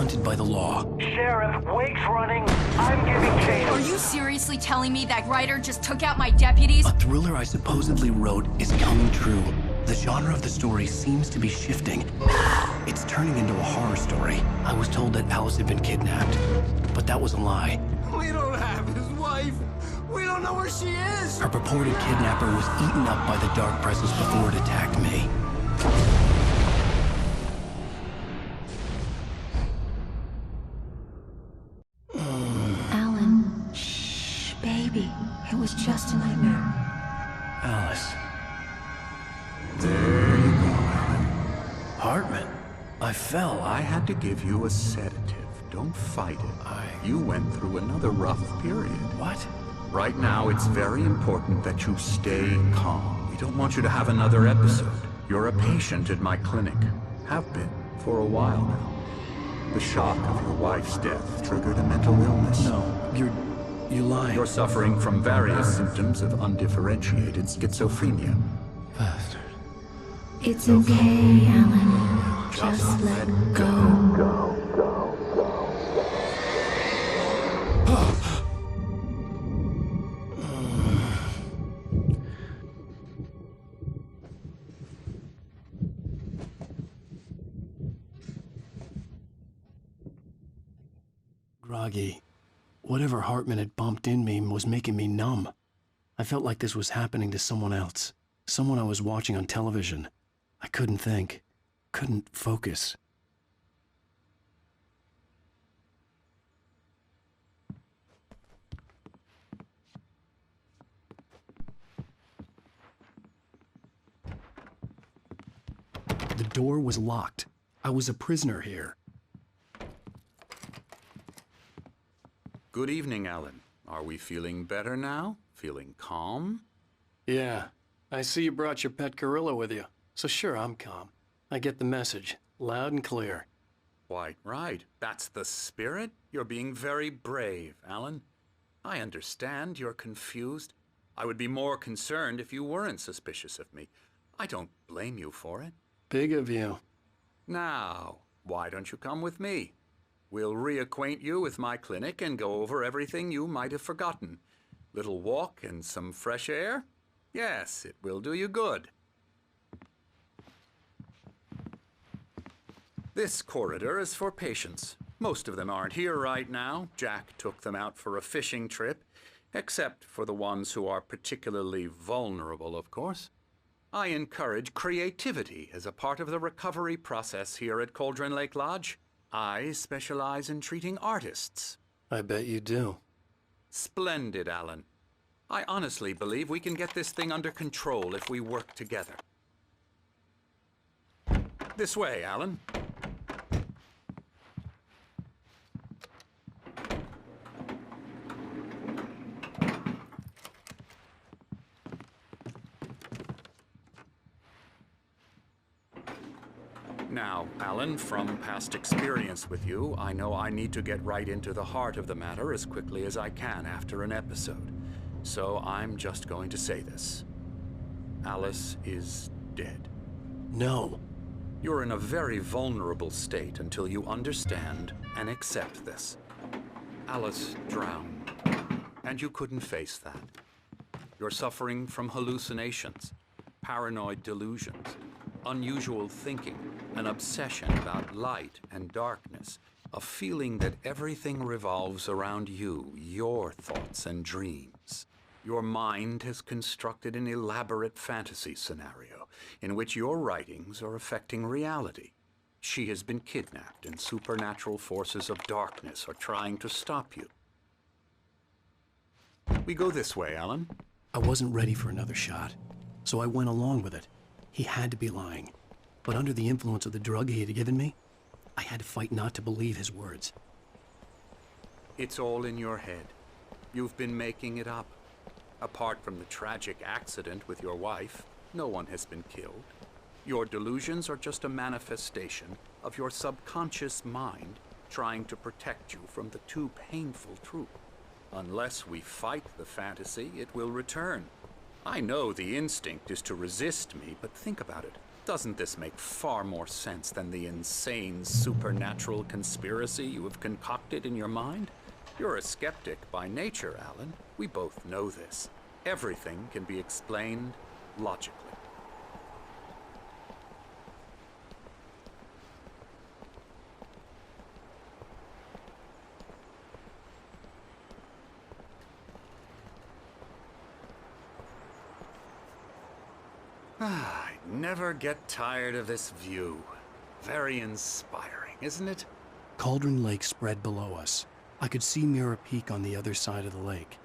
hunted by the law. Sheriff, Wake's running. I'm giving chase. Are you seriously telling me that writer just took out my deputies? A thriller I supposedly wrote is coming true. The genre of the story seems to be shifting. It's turning into a horror story. I was told that Alice had been kidnapped, but that was a lie. We don't have his wife. We don't know where she is. Her purported kidnapper was eaten up by the dark presence before it attacked me. Alan, shh, baby. It was just a nightmare. Alice. There you go, Alan. Hartman. I fell. I had to give you a sedative. Don't fight it. You went through another rough period. What? Right now, it's very important that you stay calm. We don't want you to have another episode. You're a patient at my clinic. Have been for a while now. The shock of your wife's death triggered a mental illness. No, you're lying. You're suffering from various symptoms of undifferentiated schizophrenia. Bastard. It's okay, Alan. Just let go. Groggy. Whatever Hartman had bumped in me was making me numb. I felt like this was happening to someone else. Someone I was watching on television. I couldn't think. Couldn't focus. The door was locked. I was a prisoner here. Good evening, Alan. Are we feeling better now? Feeling calm? Yeah. I see you brought your pet gorilla with you. So sure, I'm calm. I get the message. Loud and clear. Quite right. That's the spirit. You're being very brave, Alan. I understand you're confused. I would be more concerned if you weren't suspicious of me. I don't blame you for it. Big of you. Now, why don't you come with me? We'll reacquaint you with my clinic and go over everything you might have forgotten. Little walk and some fresh air? Yes, it will do you good. This corridor is for patients. Most of them aren't here right now. Jack took them out for a fishing trip, except for the ones who are particularly vulnerable, of course. I encourage creativity as a part of the recovery process here at Cauldron Lake Lodge. I specialize in treating artists. I bet you do. Splendid, Alan. I honestly believe we can get this thing under control if we work together. This way, Alan. Now, Alan, from past experience with you, I know I need to get right into the heart of the matter as quickly as I can after an episode. So I'm just going to say this. Alice is dead. No. You're in a very vulnerable state until you understand and accept this. Alice drowned, and you couldn't face that. You're suffering from hallucinations, paranoid delusions, unusual thinking, an obsession about light and darkness, a feeling that everything revolves around you, your thoughts and dreams. Your mind has constructed an elaborate fantasy scenario in which your writings are affecting reality. She has been kidnapped and supernatural forces of darkness are trying to stop you. We go this way, Alan. I wasn't ready for another shot, so I went along with it. He had to be lying. But under the influence of the drug he had given me, I had to fight not to believe his words. It's all in your head. You've been making it up. Apart from the tragic accident with your wife, no one has been killed. Your delusions are just a manifestation of your subconscious mind trying to protect you from the too painful truth. Unless we fight the fantasy, it will return. I know the instinct is to resist me, but think about it. Doesn't this make far more sense than the insane supernatural conspiracy you have concocted in your mind? You're a skeptic by nature, Alan. We both know this. Everything can be explained logically. I never get tired of this view. Very inspiring, isn't it? Cauldron Lake spread below us. I could see Mirror Peak on the other side of the lake.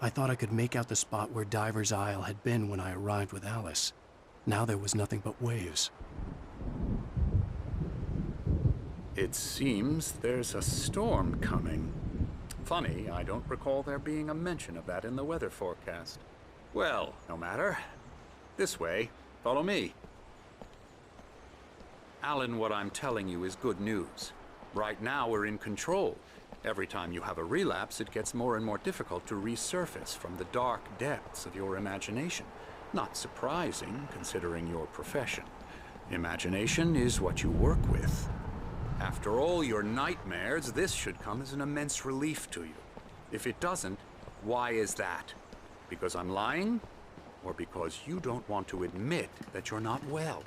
I thought I could make out the spot where Diver's Isle had been when I arrived with Alice. Now there was nothing but waves. It seems there's a storm coming. Funny, I don't recall there being a mention of that in the weather forecast. Well, no matter. This way. Follow me. Alan, what I'm telling you is good news. Right now, we're in control. Every time you have a relapse, it gets more and more difficult to resurface from the dark depths of your imagination. Not surprising, considering your profession. Imagination is what you work with. After all your nightmares, this should come as an immense relief to you. If it doesn't, why is that? Because I'm lying? Or because you don't want to admit that you're not well?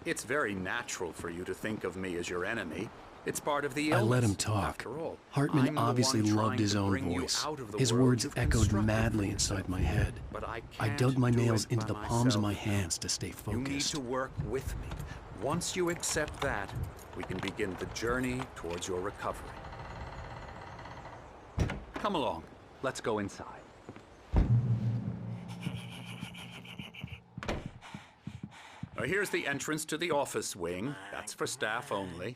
It's very natural for you to think of me as your enemy. It's part of the illness. I let him talk. After all, Hartman obviously loved his own voice. His words echoed madly inside my head. But I dug my nails into the palms of my hands to stay You need focused. to work with me. Once you accept that, we can begin the journey towards your recovery. Come along. Let's go inside. Here's the entrance to the office wing. That's for staff only.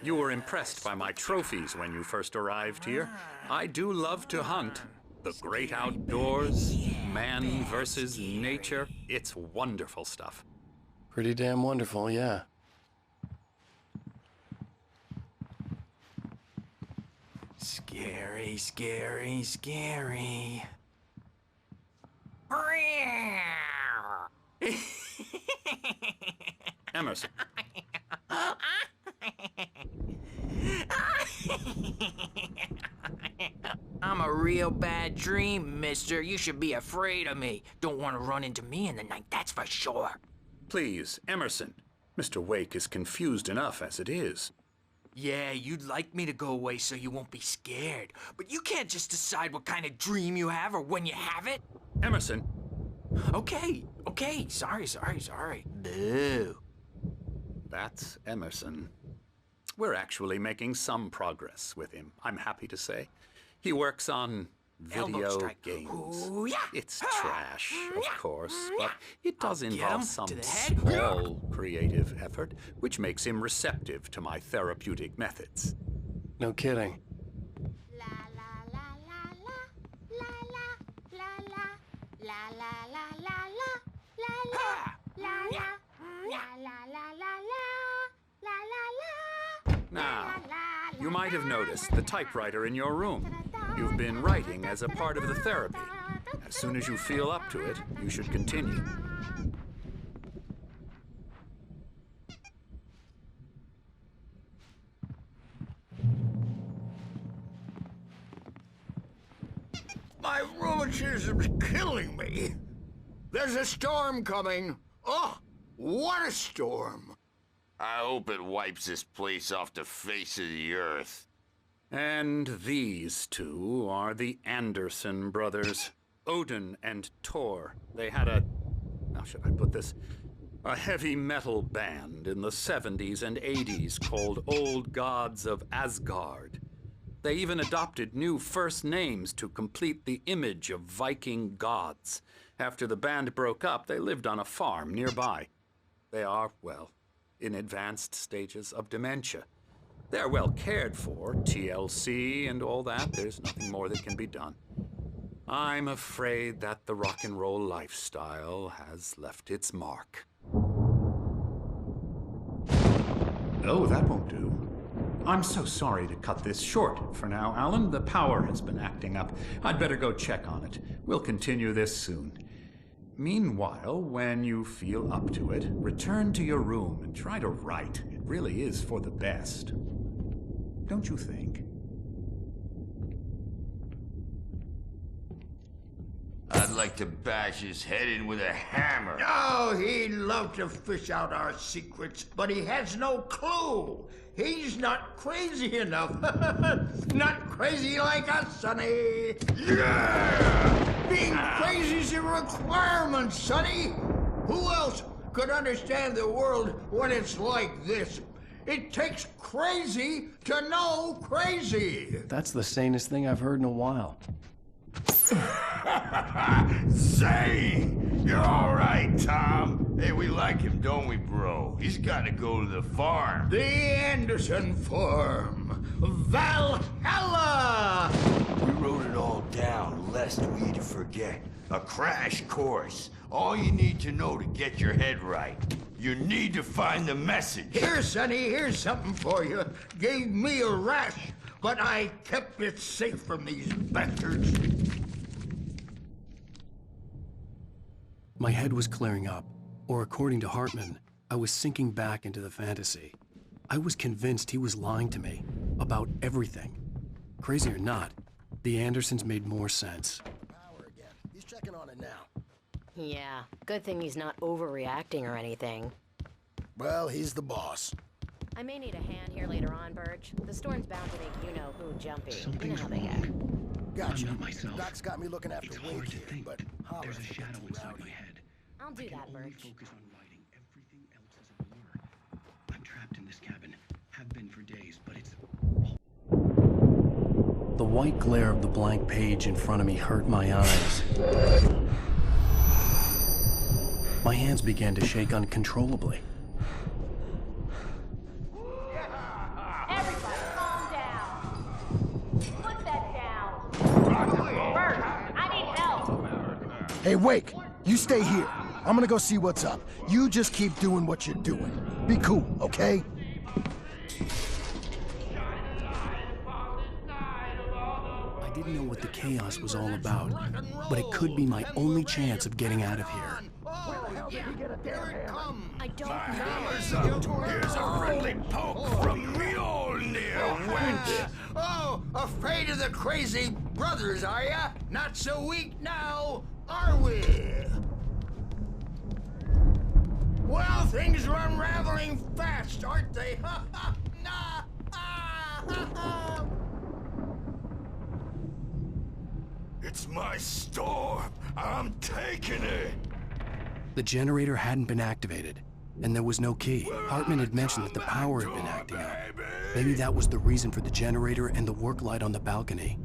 You were impressed by my trophies when you first arrived here. I do love to hunt. The great outdoors, man versus nature. It's wonderful stuff. Pretty damn wonderful, yeah. Scary, scary, scary. Emerson. I'm a real bad dream, mister. You should be afraid of me. Don't want to run into me in the night, that's for sure. Please, Emerson. Mr. Wake is confused enough as it is. Yeah, you'd like me to go away so you won't be scared. But you can't just decide what kind of dream you have or when you have it. Emerson. Okay, sorry. Boo. That's Emerson. We're actually making some progress with him, I'm happy to say. He works on Elbow video strike. games. Ooh, yeah. It's trash, of course, but it does I'll get involve him some to the head. small creative effort, which makes him receptive to my therapeutic methods. No kidding. La la la la la la la la la la la la la la la la la la la. Now, you might have noticed the typewriter in your room. You've been writing as a part of the therapy. As soon as you feel up to it, you should continue. My rheumatism's killing me. There's a storm coming. Oh, what a storm. I hope it wipes this place off the face of the earth. And these two are the Anderson brothers, Odin and Tor. They had how should I put this? A heavy metal band in the 70s and 80s called Old Gods of Asgard. They even adopted new first names to complete the image of Viking gods. After the band broke up, they lived on a farm nearby. They are, well, in advanced stages of dementia. They're well cared for, TLC and all that. There's nothing more that can be done. I'm afraid that the rock and roll lifestyle has left its mark. Oh, that won't do. I'm so sorry to cut this short for now, Alan. The power has been acting up. I'd better go check on it. We'll continue this soon. Meanwhile, when you feel up to it, return to your room and try to write. It really is for the best. Don't you think? I'd like to bash his head in with a hammer. Oh, he'd love to fish out our secrets, but he has no clue. He's not crazy enough. Not crazy like us, Sonny. Yeah! Being crazy's a requirement, Sonny. Who else could understand the world when it's like this? It takes crazy to know crazy. That's the sanest thing I've heard in a while. Say, you're all right, Tom. Hey, we like him, don't we, bro? He's got to go to the farm. The Anderson Farm. Valhalla! We wrote it all down, lest we forget. A crash course. All you need to know to get your head right. You need to find the message. Here, Sonny, here's something for you. Gave me a rash, but I kept it safe from these bastards. My head was clearing up, or according to Hartman, I was sinking back into the fantasy. I was convinced he was lying to me about everything. Crazy or not, the Andersons made more sense. Power again. He's checking on it now. Yeah, good thing he's not overreacting or anything. Well, he's the boss. I may need a hand here later on, Birch. The storm's bound to make you-know-who jumpy. You know how they get. Gotcha. I'm not myself. Doc's got me looking after It's Wade hard to here, think. but There's a shadow inside my head. I'll do that, Only Birch. focus on writing. Everything else is a blur. I'm trapped in this cabin. Have been for days, but it's... The white glare of the blank page in front of me hurt my eyes. My hands began to shake uncontrollably. Everybody, calm down. Put that down. Bert, I need help. Hey, Wake, you stay here. I'm gonna go see what's up. You just keep doing what you're doing. Be cool, okay? I didn't know what the chaos was all about, but it could be my only chance of getting out of here. I don't know. Hammer's up. Here's a friendly poke from Mjolnir, wench. Oh, afraid of the crazy brothers, are ya? Not so weak now, are we? Well, things are unraveling fast, aren't they? Ha ha! Nah! Ah! Ha ha! It's my storm. I'm taking it. The generator hadn't been activated, and there was no key. Hartman had mentioned that the power had been acting up. Maybe that was the reason for the generator and the work light on the balcony.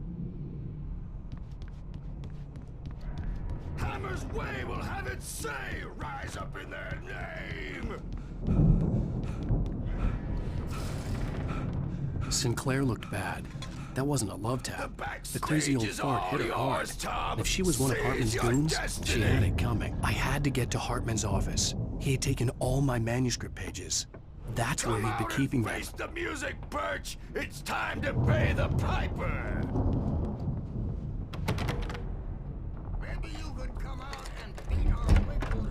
Hammer's Way will have its say. Rise up in their name. Sinclair looked bad. That wasn't a love tap. The crazy old fart hit her hard. And if she was one of Hartman's goons, she had it coming. I had to get to Hartman's office. He had taken all my manuscript pages. That's where he'd be keeping them. Face the music, Birch. It's time to pay the piper. Maybe you could come out and beat our wicked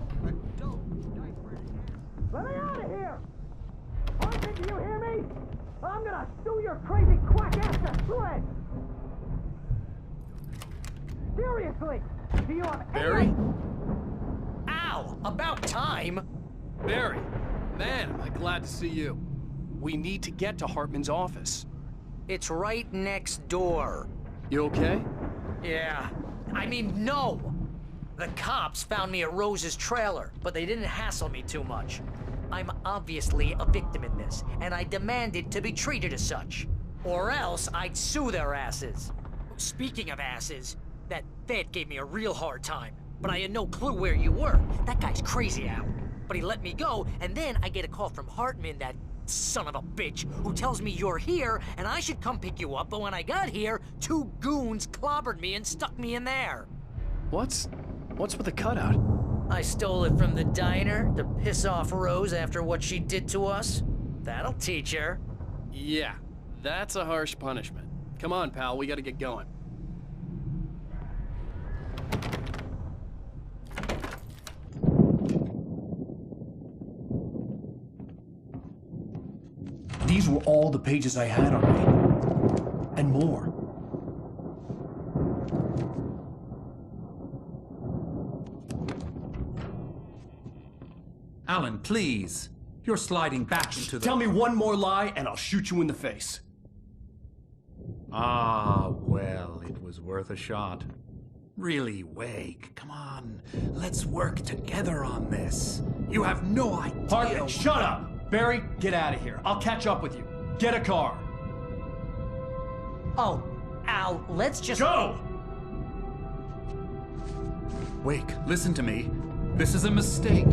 adult diaper. Let me out of here! Arthur, do you hear me? I'm gonna sue your crazy quack ass to shreds! Seriously! Do you have Barry? Ow! About time! Barry, man, am I glad to see you. We need to get to Hartman's office. It's right next door. You okay? Yeah. I mean, no! The cops found me at Rose's trailer, but they didn't hassle me too much. I'm obviously a victim in this, and I demanded to be treated as such. Or else I'd sue their asses. Speaking of asses, that vet gave me a real hard time, but I had no clue where you were. That guy's crazy out. But he let me go, and then I get a call from Hartman, that son of a bitch, who tells me you're here, and I should come pick you up, but when I got here, 2 goons clobbered me and stuck me in there. What's with the cutout? I stole it from the diner to piss off Rose after what she did to us. That'll teach her. Yeah, that's a harsh punishment. Come on, pal, we gotta get going. through all the pages I had on me. And more. Alan, please. You're sliding back into the... Tell me one more lie and I'll shoot you in the face. Ah, well, it was worth a shot. Really, Wake, come on. Let's work together on this. You have no idea... Hartman, shut up! Barry, get out of here. I'll catch up with you. Get a car. Oh, Al, let's just... Go! Wake, listen to me. This is a mistake.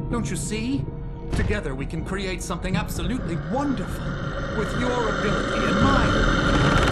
Don't you see? Together we can create something absolutely wonderful. With your ability and mine.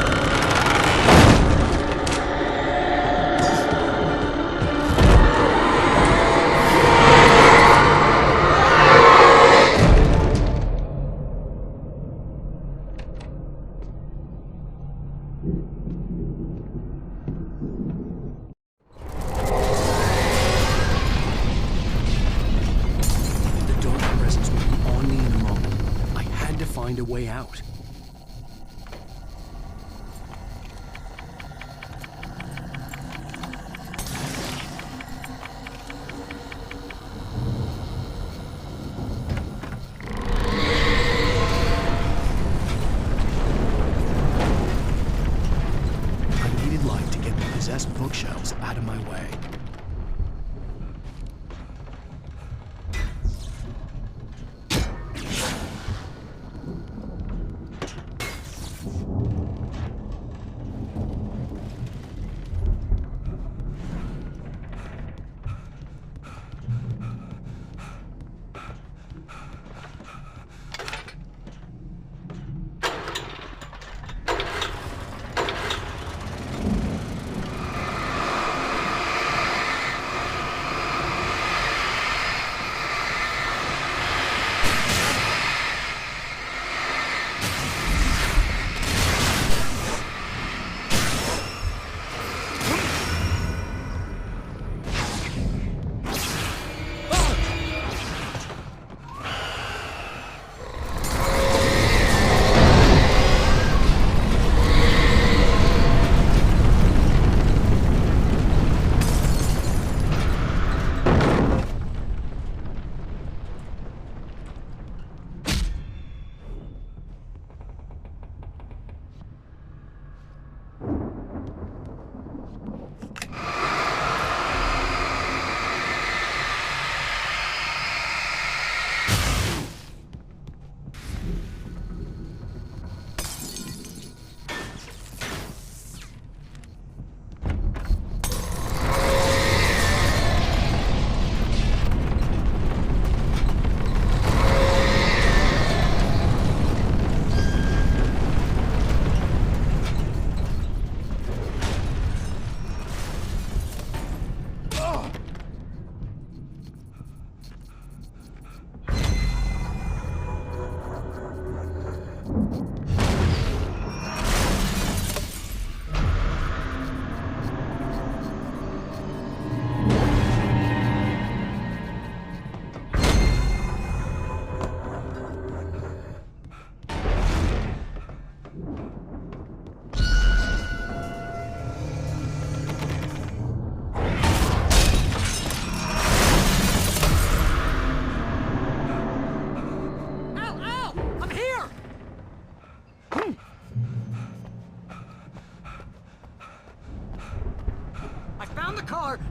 Find a way out. I needed light to get the possessed bookshelves out of my way.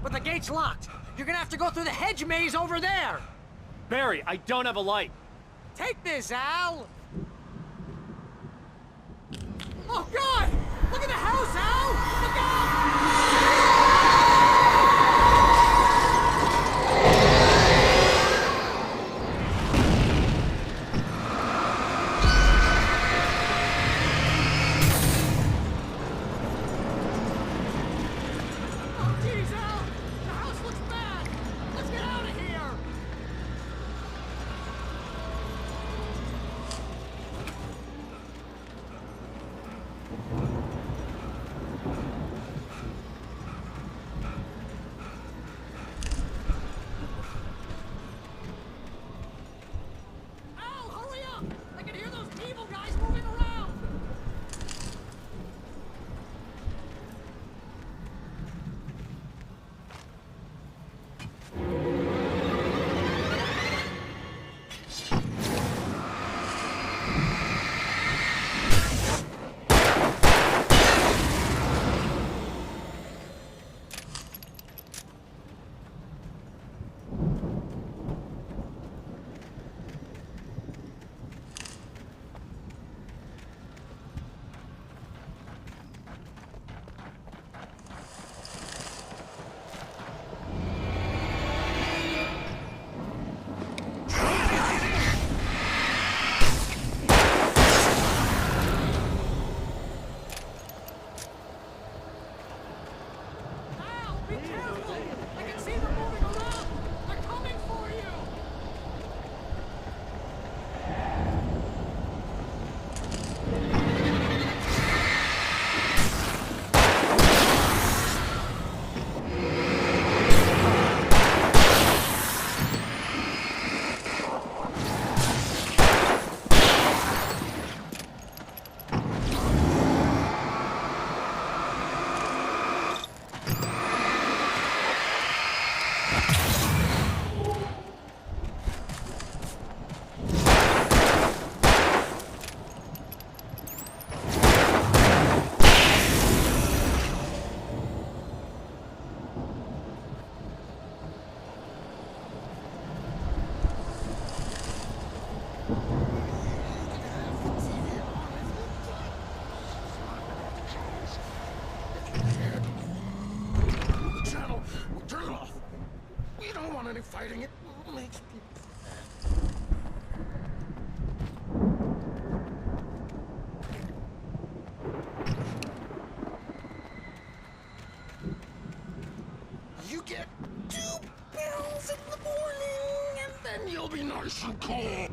But the gate's locked. You're gonna have to go through the hedge maze over there. Barry, I don't have a light. Take this, Al. Oh, God! Look at the house, Al! Look out! Be careful! I can see them moving around! They're coming for you! Channel, turn it off. We don't want any fighting. It makes people. You get 2 pills in the morning, and then you'll be nice and calm.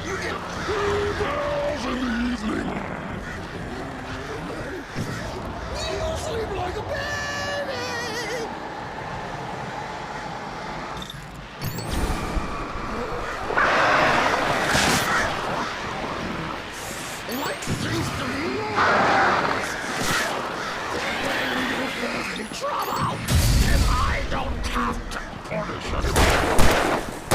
You get 2 pills in the evening. You'll sleep like a baby. Like things to be nice. When you have any trouble, and I don't have to punish you.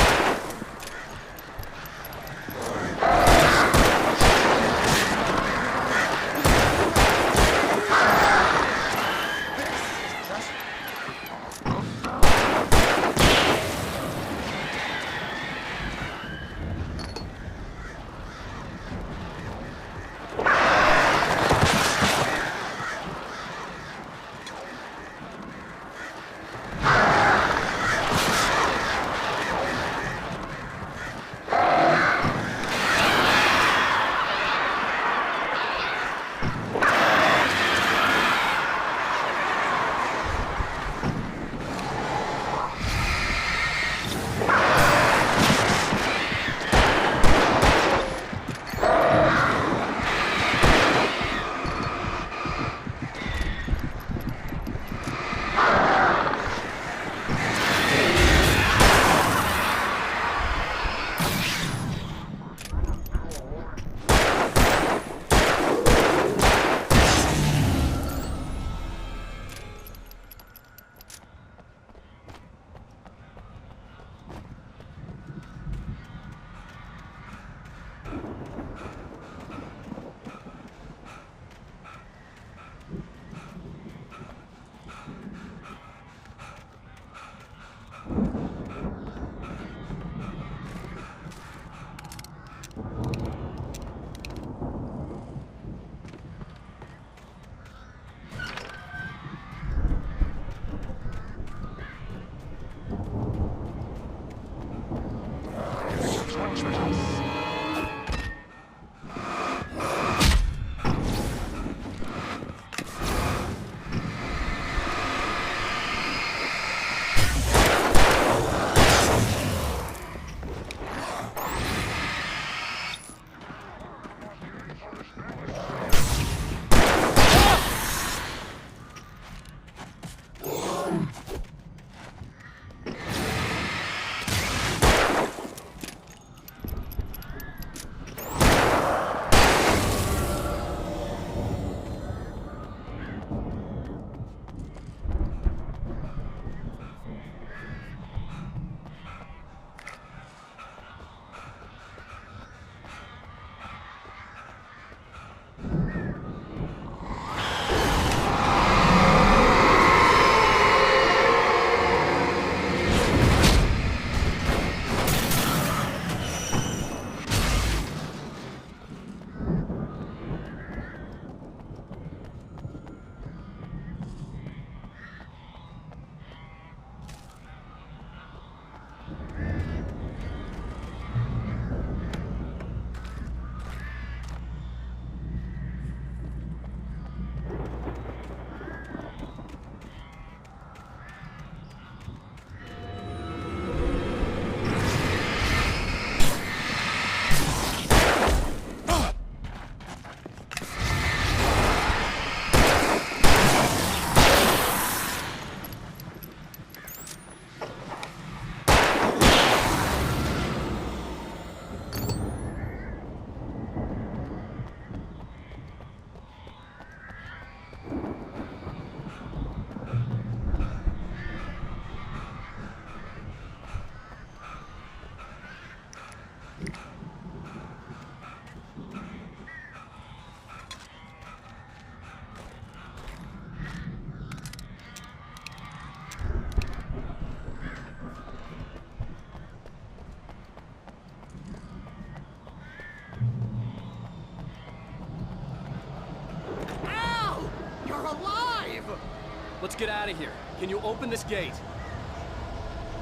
Let's get out of here. Can you open this gate?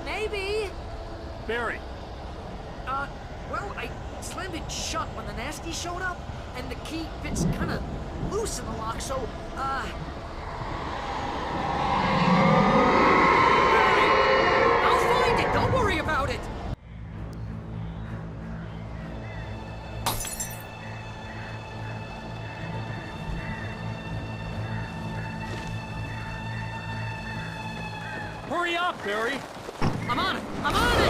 Maybe. Barry. Well, I slammed it shut when the nasty showed up, and the key fits kind of loose in the lock, so, Barry! I'll find it! Don't worry about it! Hurry up, Barry! I'm on it! I'm on it!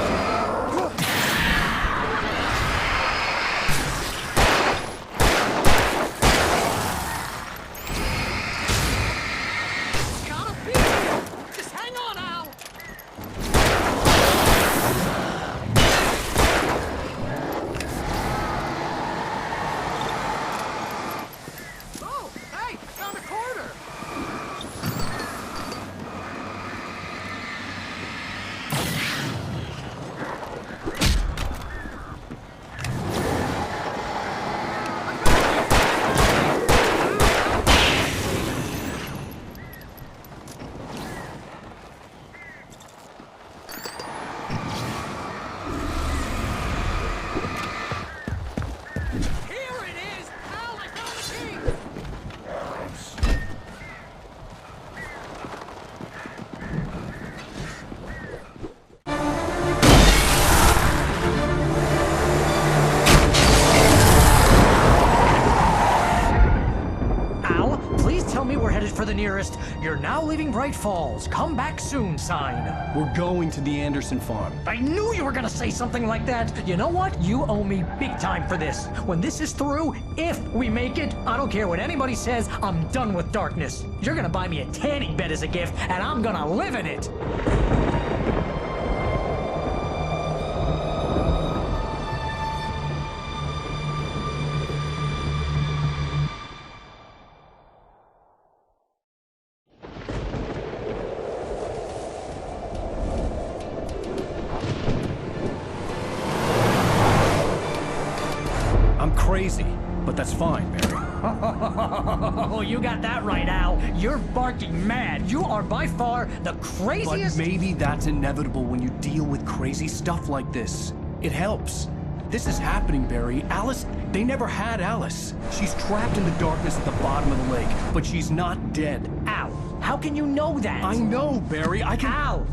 For the nearest, "You're now leaving Bright Falls. Come back soon" sign. We're going to the Anderson farm. I knew you were gonna say something like that. You know what? You owe me big time for this. When this is through, if we make it, I don't care what anybody says, I'm done with darkness. You're gonna buy me a tanning bed as a gift, and I'm gonna live in it. Crazy, but that's fine, Barry. Oh, you got that right, Al. You're barking mad. You are by far the craziest... But maybe that's inevitable when you deal with crazy stuff like this. It helps. This is happening, Barry. Alice, they never had Alice. She's trapped in the darkness at the bottom of the lake, but she's not dead. Al, how can you know that? I know, Barry. I can... Al,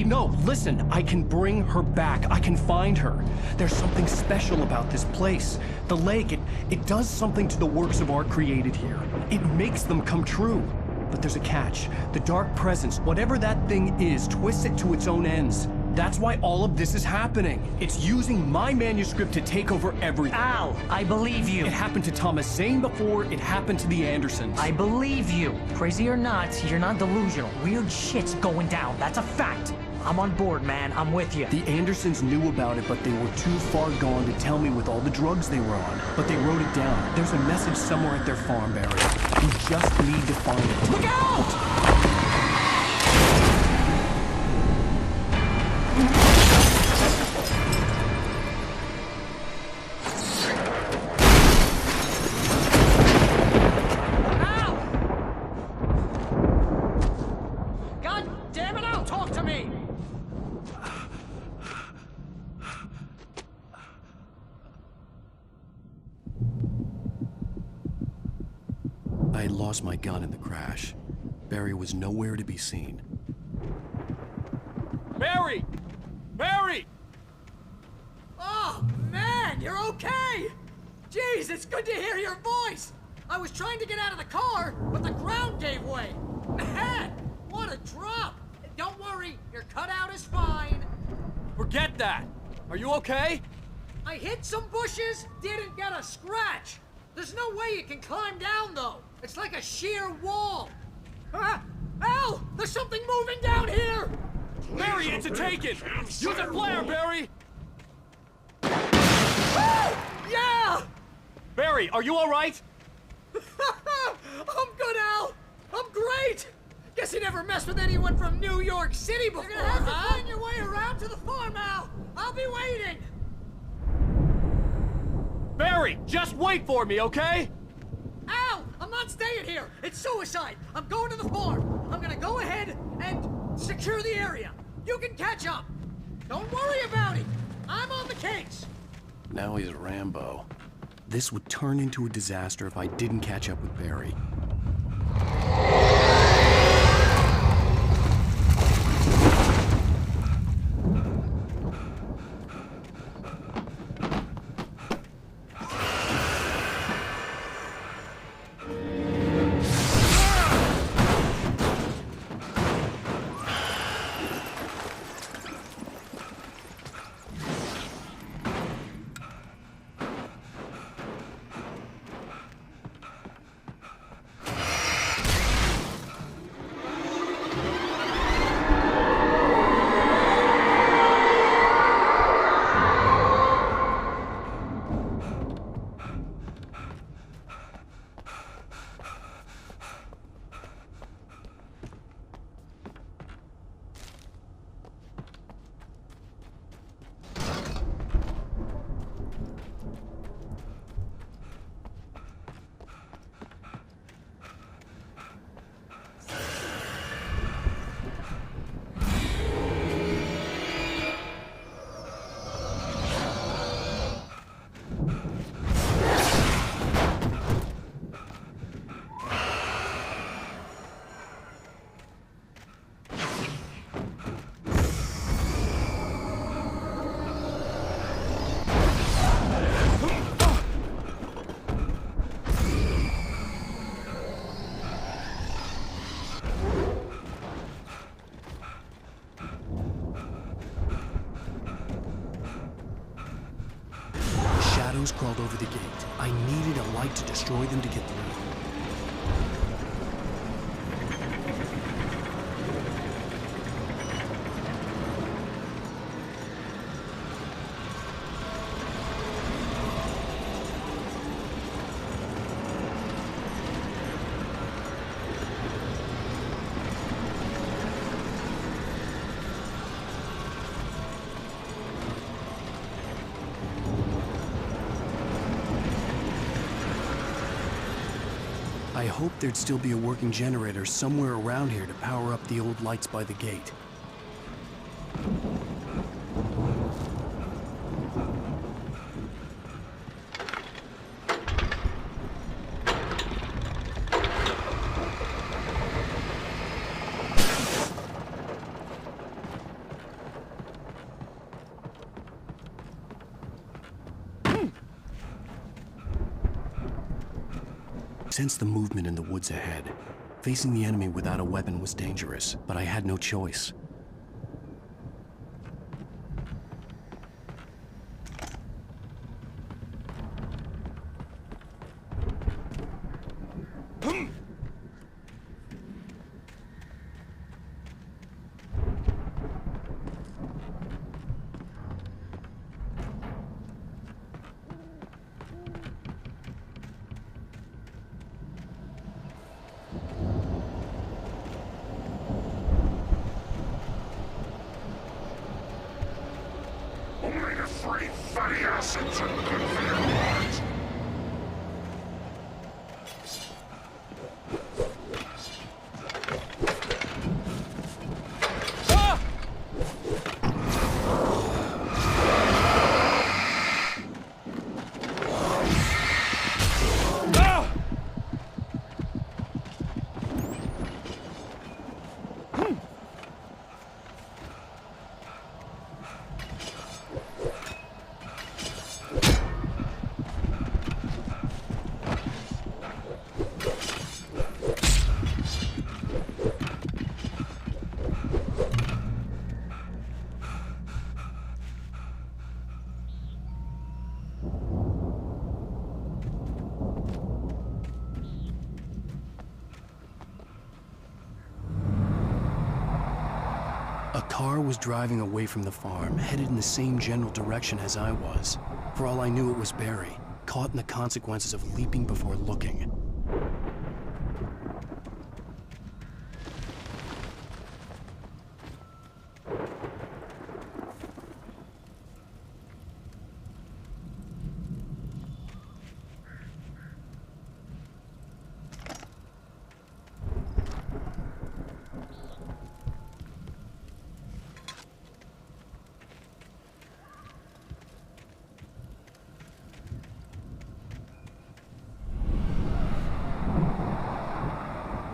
No, listen. I can bring her back. I can find her. There's something special about this place. The lake, it does something to the works of art created here. It makes them come true. But there's a catch. The dark presence, whatever that thing is, twists it to its own ends. That's why all of this is happening. It's using my manuscript to take over everything. Al, I believe you. It happened to Thomas Zane before, it happened to the Andersons. I believe you. Crazy or not, you're not delusional. Weird shit's going down. That's a fact. I'm on board, man. I'm with you. The Andersons knew about it, but they were too far gone to tell me with all the drugs they were on. But they wrote it down. There's a message somewhere at their farm, Barry. We just need to find it. Look out! I had lost my gun in the crash. Barry was nowhere to be seen. Barry! Barry! Oh, man, you're okay! Jeez, it's good to hear your voice! I was trying to get out of the car, but the ground gave way. Man, what a drop! Don't worry, your cutout is fine. Forget that! Are you okay? I hit some bushes, didn't get a scratch. There's no way you can climb down, though. It's like a sheer wall. Al! There's something moving down here! Barry, it's a take-it! Use a flare, Barry! Yeah! Barry, are you all right? I'm good, Al! I'm great! Guess you never messed with anyone from New York City before, You're gonna have to find your way around to the farm, Al! I'll be waiting! Barry, just wait for me, okay? Al! I'm not staying here! here! It's suicide! I'm going to the farm! I'm gonna go ahead and secure the area! You can catch up! Don't worry about it! I'm on the case! Now he's Rambo. This would turn into a disaster if I didn't catch up with Barry. Crawled over the gate. I needed a light to destroy them to get through. I hoped there'd still be a working generator somewhere around here to power up the old lights by the gate. Sensed the movement in the woods ahead. Facing the enemy without a weapon was dangerous, but I had no choice. Free fatty acids are good for your heart. A car was driving away from the farm, headed in the same general direction as I was. For all I knew, it was Barry, caught in the consequences of leaping before looking.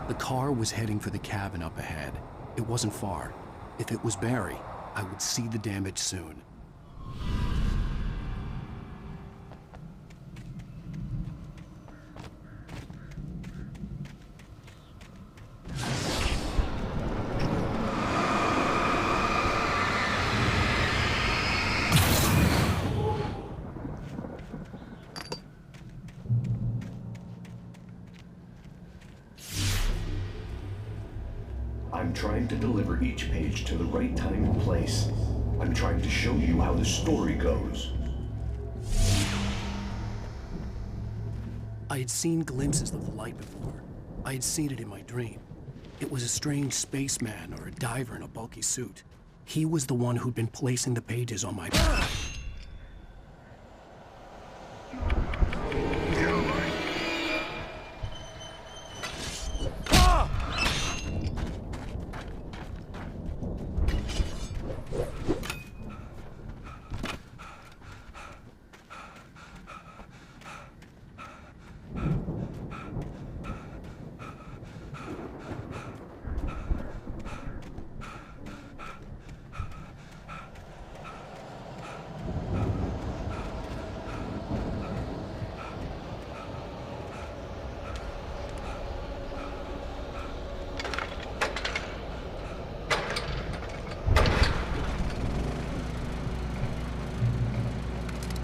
The car was heading for the cabin up ahead. It wasn't far. If it was Barry, I would see the damage soon. I'm trying to deliver each page to the right time and place. I'm trying to show you how the story goes. I had seen glimpses of the light before. I had seen it in my dream. It was a strange spaceman or a diver in a bulky suit. He was the one who'd been placing the pages on my back.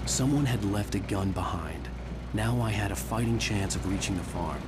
Someone had left a gun behind. Now I had a fighting chance of reaching the farm.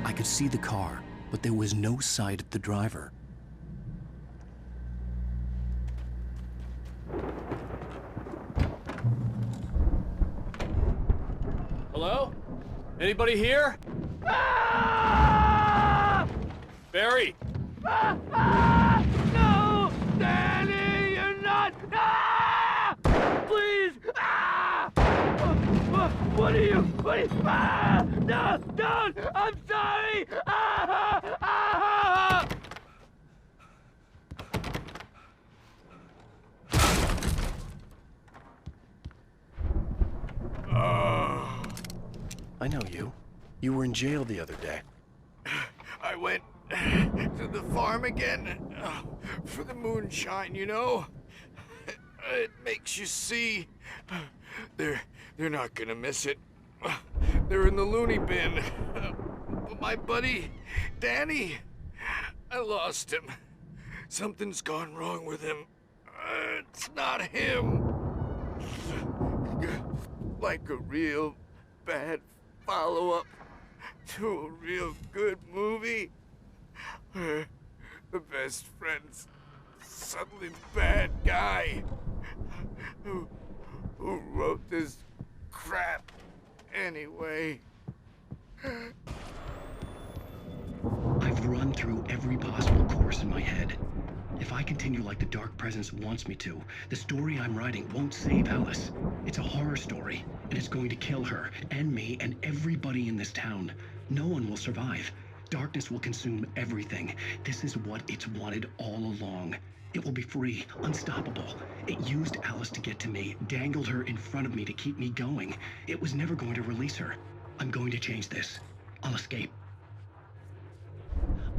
I could see the car, but there was no sight of the driver. Hello? Anybody here? Barry! No! Danny, you're not! Please! What are you? No! Don't! I'm sorry! I know you. You were in jail the other day. I went to the farm again for the moonshine, you know? It makes you see. They're not gonna miss it. They're in the loony bin. But my buddy, Danny, I lost him. Something's gone wrong with him. It's not him. Like a real bad follow-up to a real good movie where the best friend's suddenly bad guy who wrote this crap anyway. I've run through every possible course in my head. If I continue like the Dark Presence wants me to, the story I'm writing won't save Alice. It's a horror story, and it's going to kill her, and me, and everybody in this town. No one will survive. Darkness will consume everything. This is what it's wanted all along. It will be free, unstoppable. It used Alice to get to me, dangled her in front of me to keep me going. It was never going to release her. I'm going to change this. I'll escape.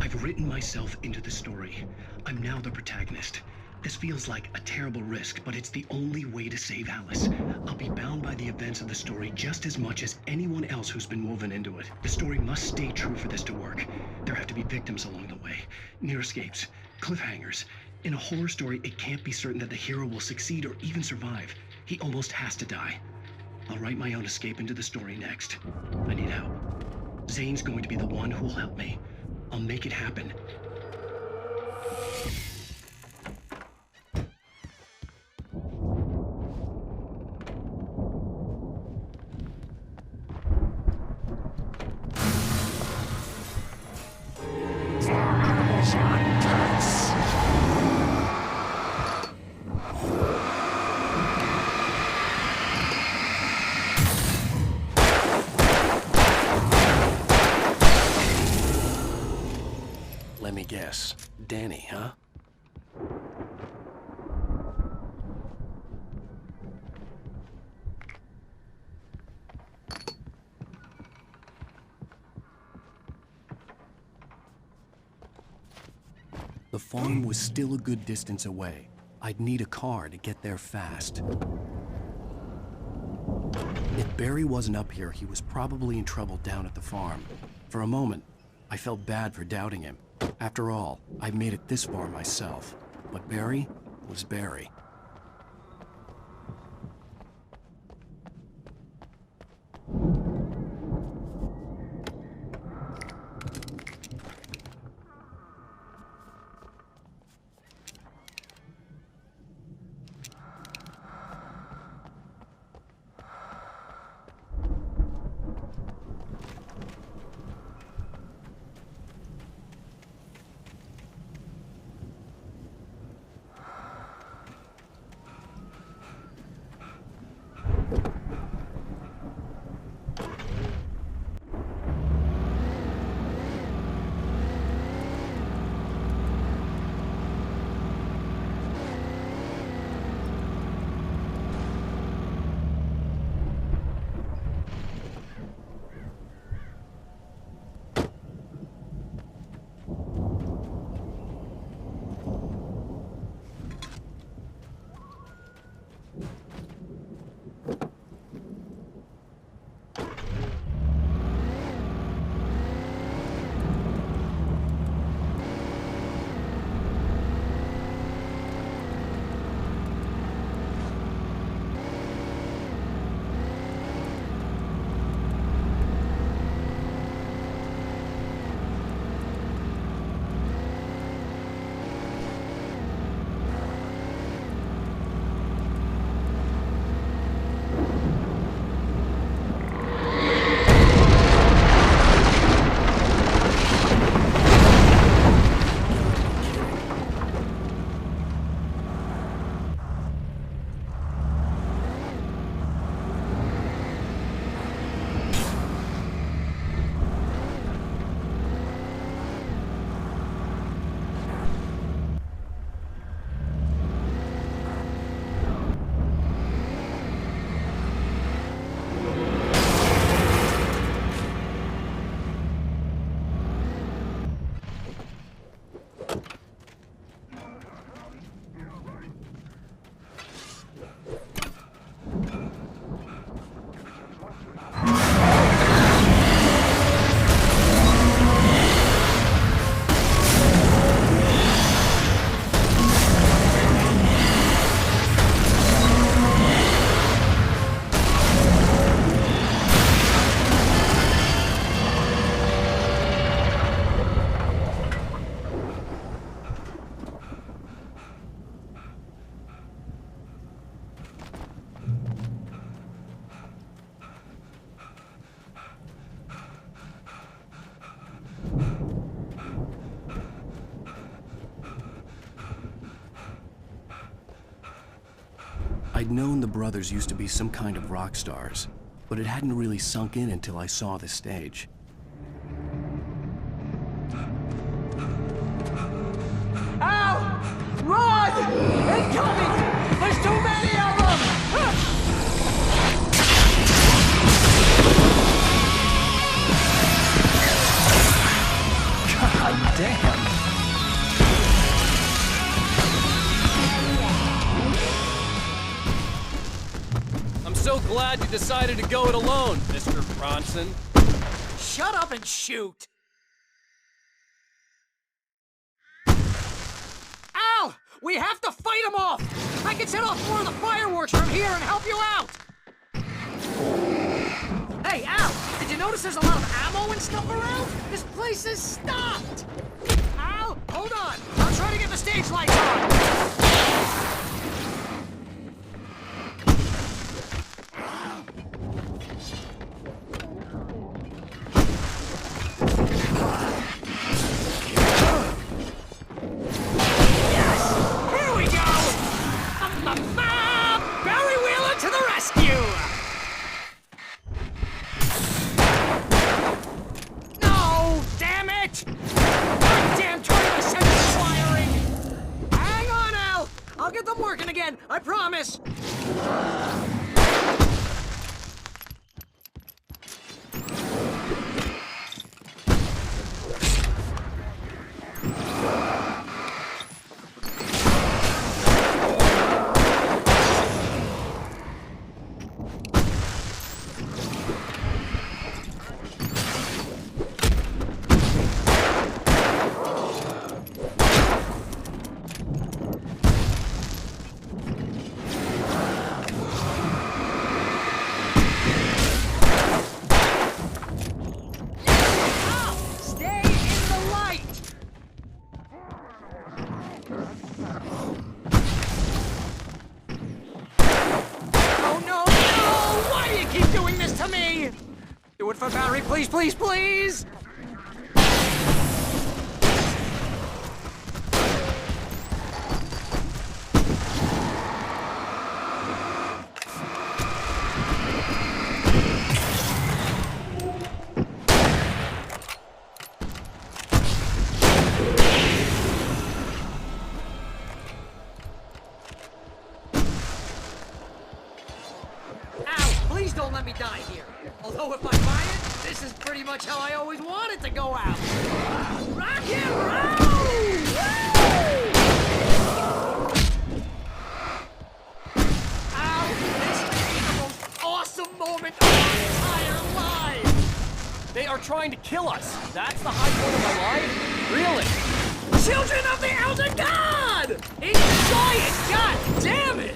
I've written myself into the story. I'm now the protagonist. This feels like a terrible risk, but it's the only way to save Alice. I'll be bound by the events of the story just as much as anyone else who's been woven into it. The story must stay true for this to work. There have to be victims along the way, near escapes, cliffhangers. In a horror story, it can't be certain that the hero will succeed or even survive. He almost has to die. I'll write my own escape into the story next. I need help. Zane's going to be the one who will help me. I'll make it happen. Let me guess. Danny, huh? The farm was still a good distance away. I'd need a car to get there fast. If Barry wasn't up here, he was probably in trouble down at the farm. For a moment, I felt bad for doubting him. After all, I made it this far myself. But Barry was Barry. I'd known the brothers used to be some kind of rock stars, but it hadn't really sunk in until I saw the stage. Ow! Run! Incoming! There's too many of them! God damn! so glad you decided to go it alone, Mr. Bronson. Shut up and shoot! Al! We have to fight them off! I can set off more of the fireworks from here and help you out! Hey, Al! Did you notice there's a lot of ammo and stuff around? This place is stocked! Al, hold on! I'm trying to get the stage lights on! I promise! Do it for Barry, please, please, please! Please don't let me die here. Although if I buy it, this is pretty much how I always wanted to go out. Rock and roll! Ow! This may be the most awesome moment of my entire life! They are trying to kill us. That's the high point of my life? Really? Children of the Elder God! Enjoy it! God damn it!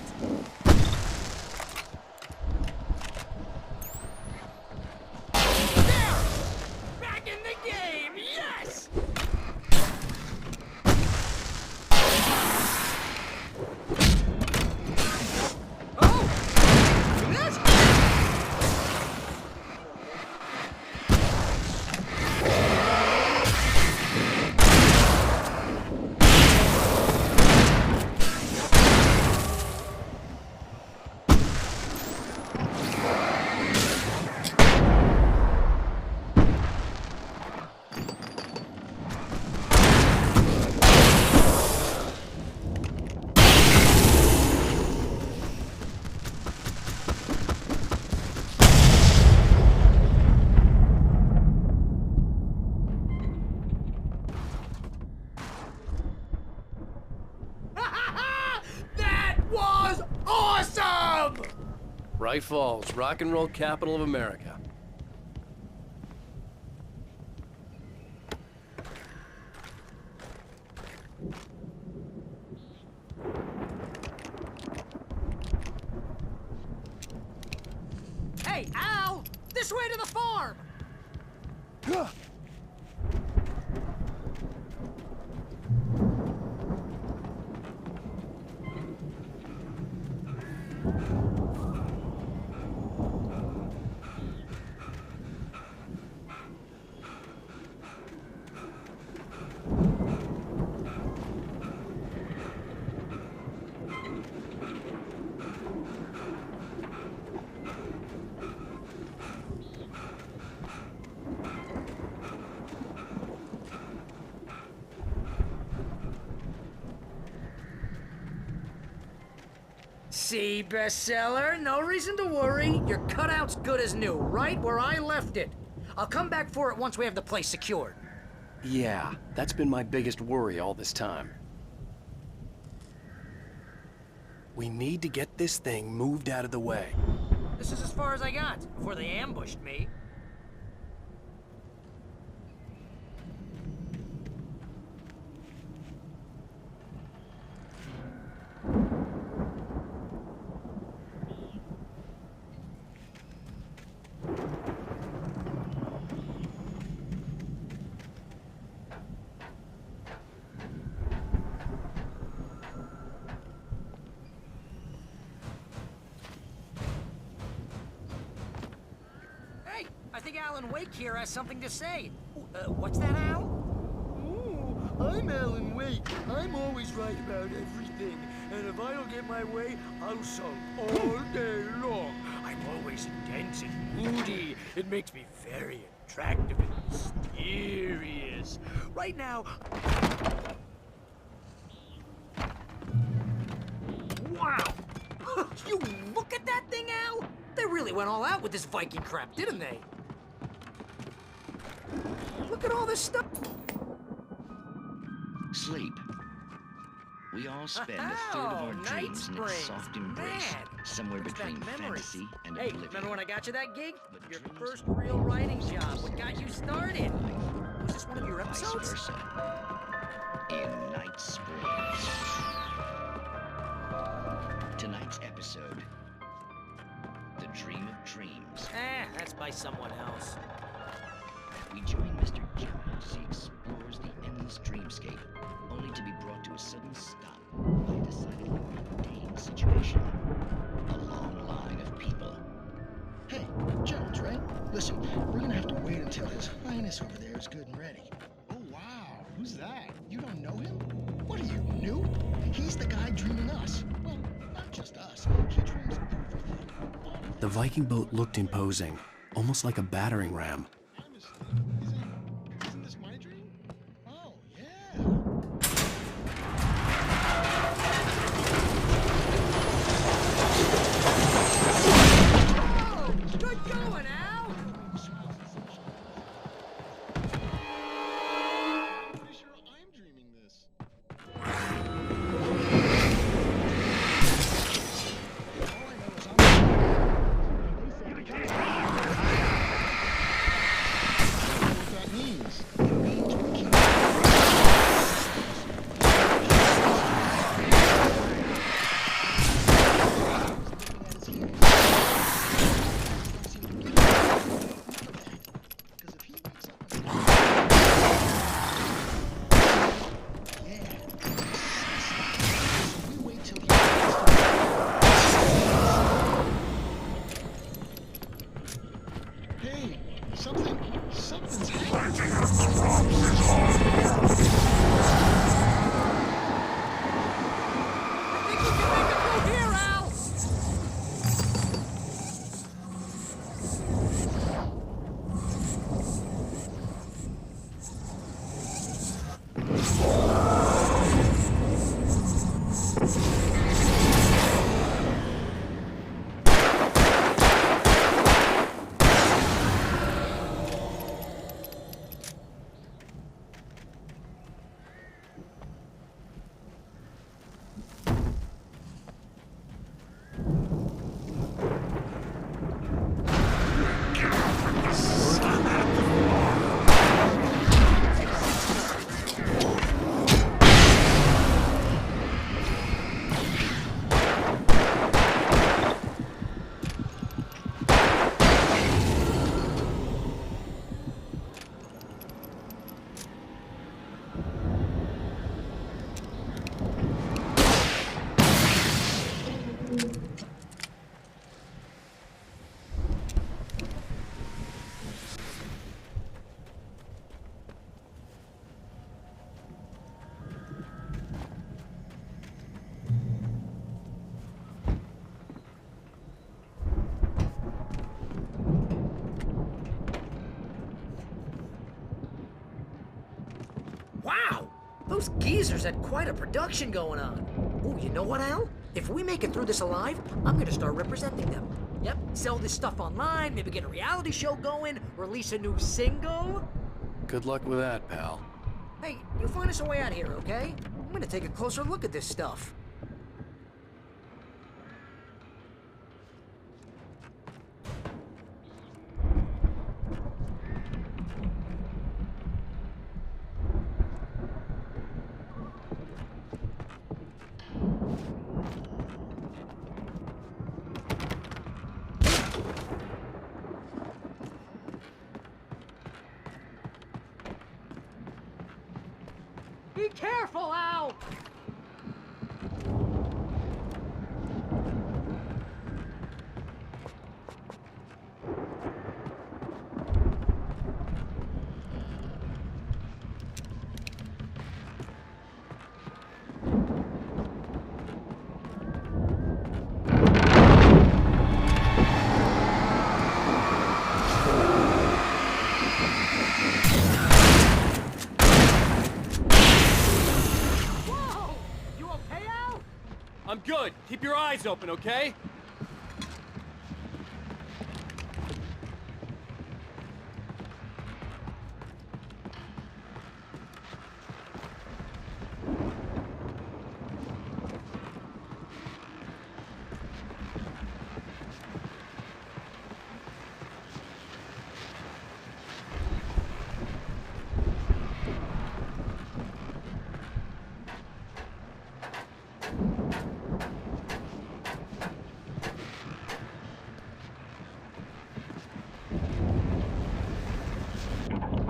Bright Falls, rock and roll capital of America. Hey, Al! This way to the farm! See, bestseller? No reason to worry. Your cutout's good as new, right where I left it. I'll come back for it once we have the place secured. Yeah, that's been my biggest worry all this time. We need to get this thing moved out of the way. This is as far as I got before they ambushed me. I think Alan Wake here has something to say. What's that, Al? Ooh, I'm Alan Wake. I'm always right about everything. And if I don't get my way, I'll sulk all day long. I'm always intense and moody. It makes me very attractive and mysterious. Right now... Wow! You look at that thing, Al! They really went all out with this Viking crap, didn't they? Look at all this stuff. Sleep. We all spend a third of our dreams in its soft embrace, somewhere between fantasy and oblivion. Hey, remember when I got you that gig? Your first real writing job. What got you started? Was this one of your episodes? Vice versa. In Night Springs. Tonight's episode, The Dream of Dreams. That's by someone else. We join Mr. Jones as he explores the endless dreamscape, only to be brought to a sudden stop by a decidedly mundane situation. A long line of people. Hey, Jones, right? Listen, we're gonna have to wait until His Highness over there is good and ready. Oh, wow. Who's that? You don't know him? What are you, new? He's the guy dreaming us. Well, not just us. He dreams everything. The Viking boat looked imposing, almost like a battering ram. Isn't this my dream? Oh, yeah. Oh, good going, Al! Pretty sure I'm dreaming this. Something's happening. Wow! Those geezers had quite a production going on. Oh, you know what, Al? If we make it through this alive, I'm gonna start representing them. Yep, sell this stuff online, maybe get a reality show going, release a new single. Good luck with that, pal. Hey, you find us a way out here, okay? I'm gonna take a closer look at this stuff. Be careful, Al! I'm good. Keep your eyes open, okay?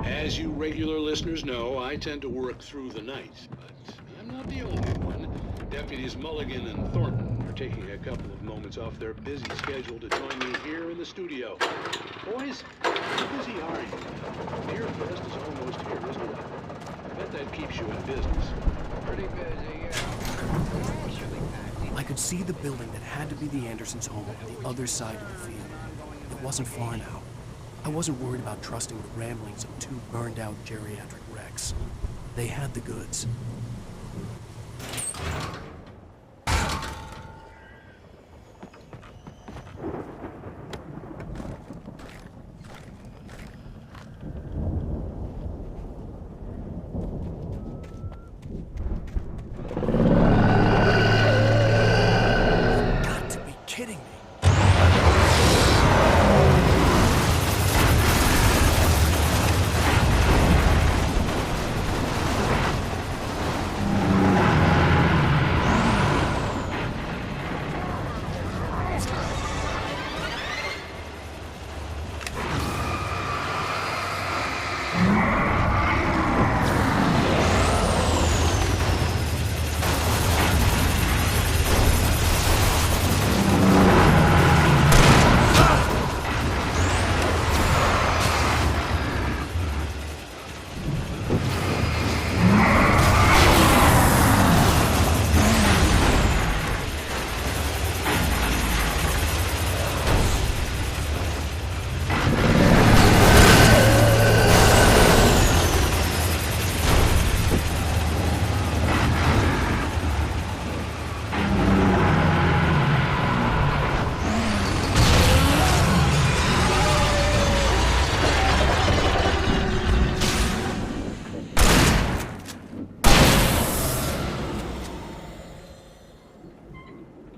As you regular listeners know, I tend to work through the night, but I'm not the only one. Deputies Mulligan and Thornton are taking a couple of moments off their busy schedule to join me here in the studio. Boys, how busy are you? Beer Fest is almost here, isn't it? I bet that keeps you in business. Pretty busy, yeah. I could see the building that had to be the Andersons' home on the other side of the field. It wasn't far now. I wasn't worried about trusting the ramblings of two burned-out geriatric wrecks. They had the goods. Got to be kidding me.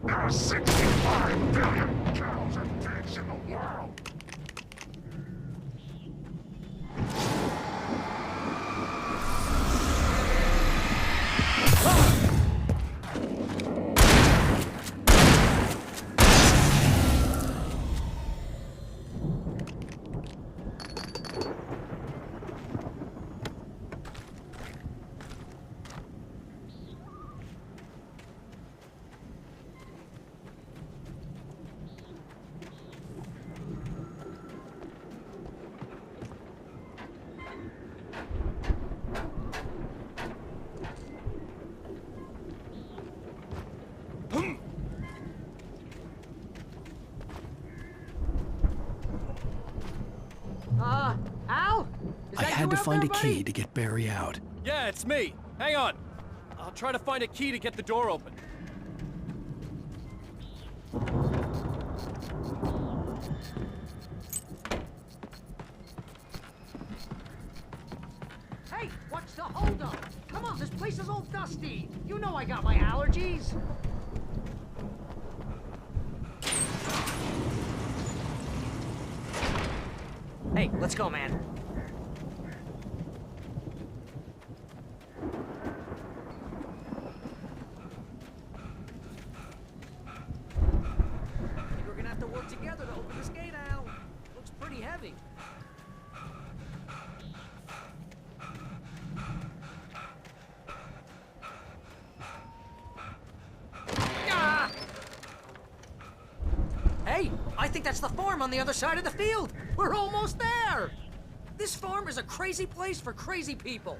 There are 65 billion cows and pigs in the world. Al? I had to find a key to get Barry out. Yeah, it's me. Hang on. I'll try to find a key to get the door open. Hey, what's the holdup? Come on, this place is all dusty. You know I got my allergies. Hey, let's go, man. I think we're gonna have to work together to open this gate, Al. Looks pretty heavy. think that's the farm on the other side of the field. We're almost there. This farm is a crazy place for crazy people.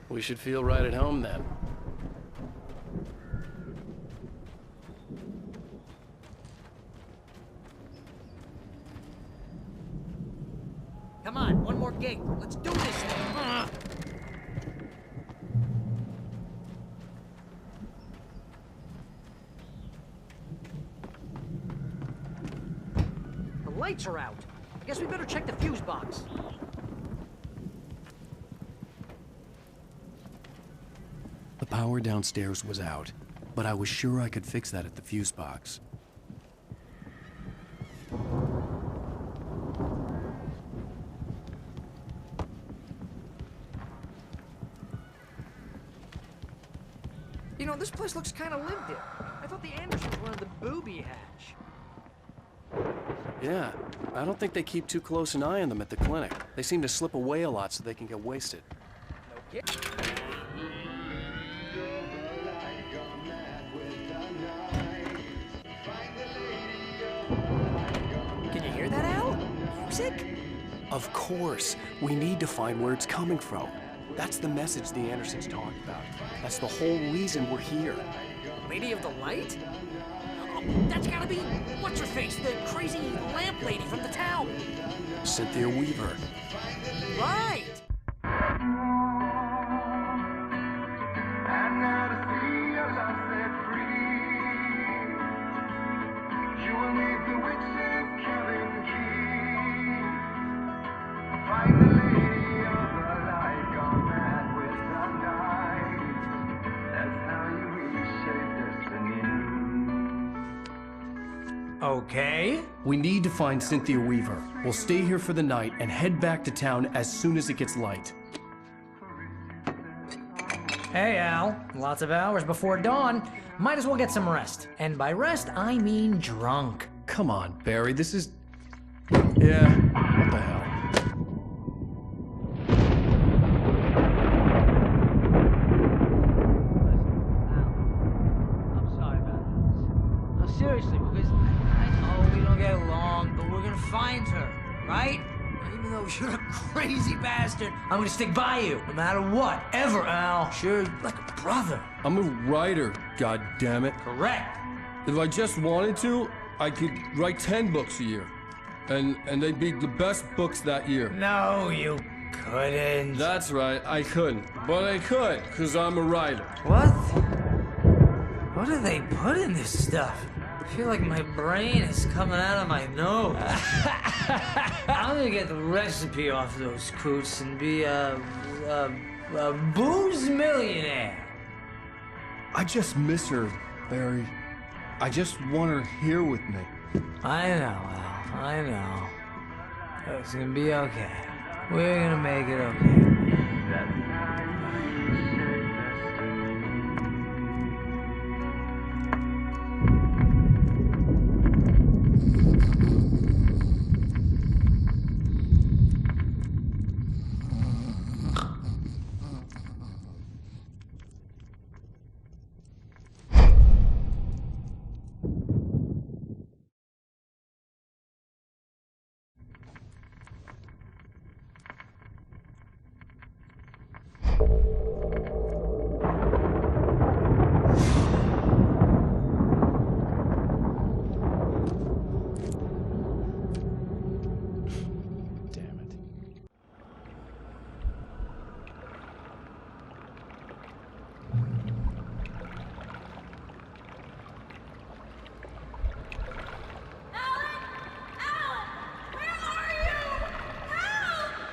We should feel right at home then. Come on, one more gate. Let's do this thing. The lights are out. I guess we better check the fuse box. The power downstairs was out, but I was sure I could fix that at the fuse box. You know, this place looks kind of lived in. I thought the Andersons wanted the booby hatch. Yeah, I don't think they keep too close an eye on them at the clinic. They seem to slip away a lot so they can get wasted. No kidding. Can you hear that, Al? Music? Of course. We need to find where it's coming from. That's the message the Andersons talked about. That's the whole reason we're here. Lady of the Light? Oh, that's gotta be what's-her-face, the crazy lamp lady from the town. Cynthia Weaver. Right! Okay. We need to find Cynthia Weaver. We'll stay here for the night and head back to town as soon as it gets light. Hey, Al. Lots of hours before dawn. Might as well get some rest. And by rest, I mean drunk. Come on, Barry, this is... Yeah, what the hell? I'm sorry about this. No, seriously, because I know we don't get along, but we're gonna find her, right? Even though you're a crazy bastard, I'm gonna stick by you, no matter what, ever, Al. Sure, like a brother. I'm a writer, goddammit. Correct. If I just wanted to, I could write 10 books a year. And they'd be the best books that year. No, you couldn't. That's right, I couldn't. But I could, because I'm a writer. What? What do they put in this stuff? I feel like my brain is coming out of my nose. I'm gonna get the recipe off those coots and be a booze millionaire. I just miss her, Barry. I just want her here with me. I know, Al. I know. It's gonna be okay. We're gonna make it okay.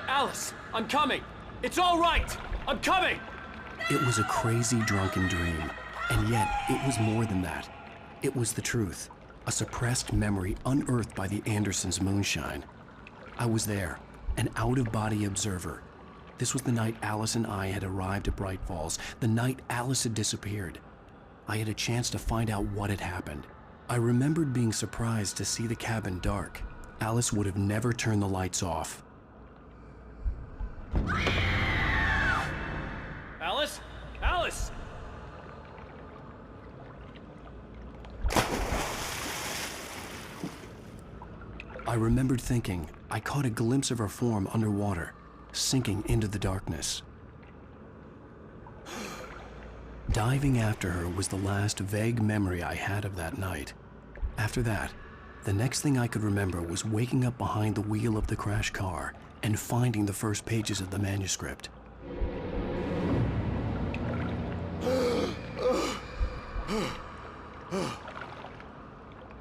Alice, I'm coming. It's all right. I'm coming. It was a crazy, drunken dream. And yet, it was more than that. It was the truth. A suppressed memory unearthed by the Andersons' moonshine. I was there, an out-of-body observer. This was the night Alice and I had arrived at Bright Falls, the night Alice had disappeared. I had a chance to find out what had happened. I remembered being surprised to see the cabin dark. Alice would have never turned the lights off. Alice? Alice! I remembered thinking I caught a glimpse of her form underwater, sinking into the darkness. Diving after her was the last vague memory I had of that night. After that, the next thing I could remember was waking up behind the wheel of the crashed car and finding the first pages of the manuscript.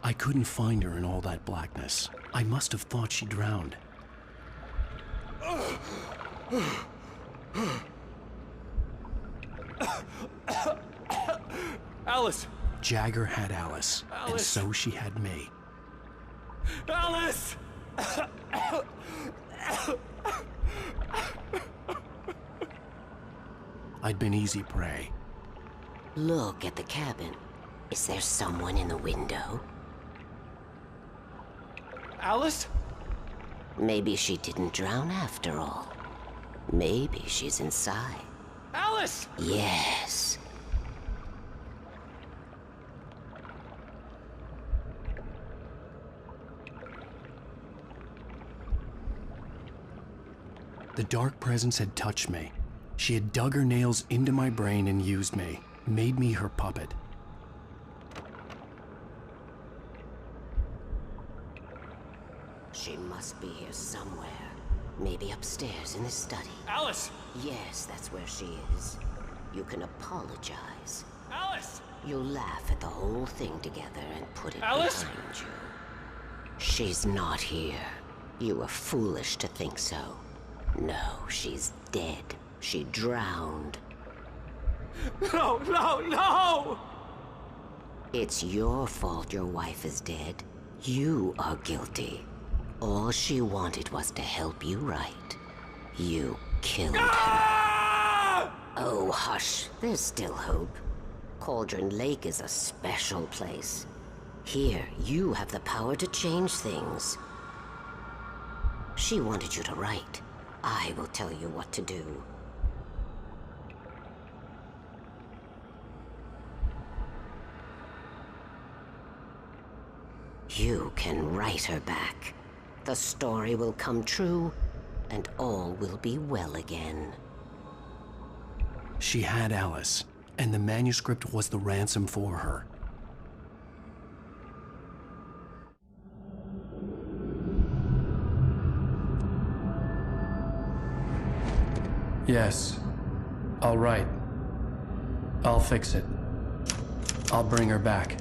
I couldn't find her in all that blackness. I must have thought she drowned. Alice! Jagger had Alice, and Alice. so she had me. Alice! I'd been easy prey. Look at the cabin. Is there someone in the window? Alice? Maybe she didn't drown after all. Maybe she's inside. Alice! Yes. The dark presence had touched me. She had dug her nails into my brain and used me, made me her puppet. She must be here somewhere. Maybe upstairs in the study. Alice! Yes, that's where she is. You can apologize. Alice! You'll laugh at the whole thing together and put it Alice? behind you. She's not here. You were foolish to think so. No, she's dead. She drowned. No, no, no! It's your fault your wife is dead. You are guilty. All she wanted was to help you right. You killed her. Oh, hush. There's still hope. Cauldron Lake is a special place. Here, you have the power to change things. She wanted you to write. I will tell you what to do. You can write her back. The story will come true, and all will be well again. She had Alice, and the manuscript was the ransom for her. Yes, I'll write. I'll fix it. I'll bring her back.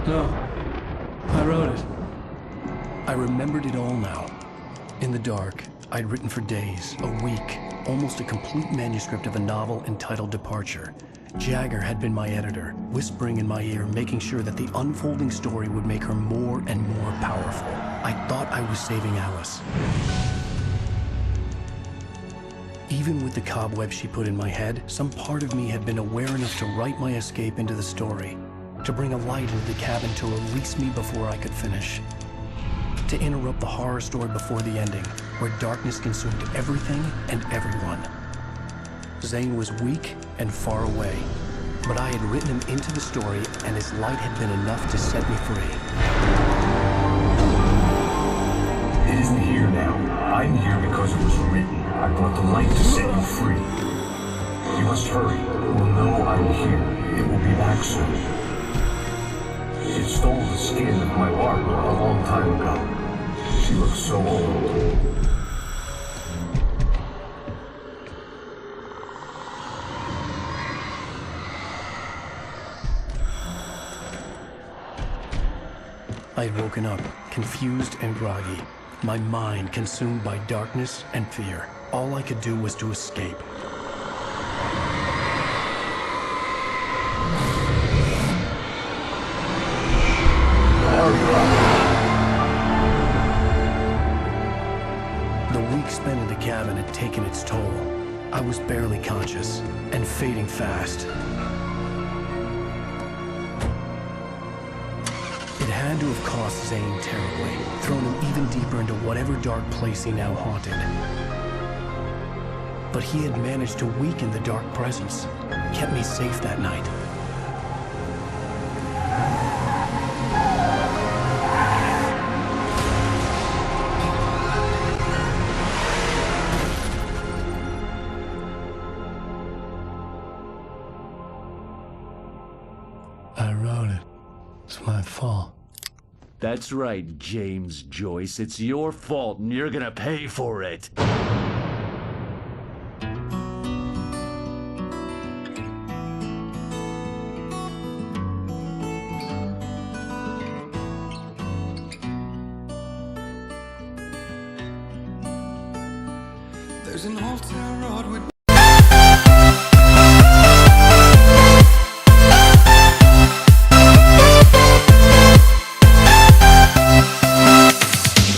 No, I wrote it. I remembered it all now. In the dark, I'd written for days, a week, almost a complete manuscript of a novel entitled Departure. Jagger had been my editor, whispering in my ear, making sure that the unfolding story would make her more and more powerful. I thought I was saving Alice. Even with the cobweb she put in my head, some part of me had been aware enough to write my escape into the story, to bring a light into the cabin to release me before I could finish, to interrupt the horror story before the ending, where darkness consumed everything and everyone. Zane was weak and far away, but I had written him into the story, and his light had been enough to set me free. It isn't here now. I'm here because it was written. I brought the light to set you free. You must hurry. We'll know I'm here. It will be back soon. It stole the skin of my art a long time ago. She looks so old. I had woken up, confused and groggy, my mind consumed by darkness and fear. All I could do was to escape. The week spent in the cabin had taken its toll. I was barely conscious, and fading fast. It had to have cost Zane terribly, thrown him even deeper into whatever dark place he now haunted. But he had managed to weaken the dark presence, kept me safe that night. I wrote it. It's my fault. That's right, James Joyce. It's your fault, and you're gonna pay for it. There's an old town road with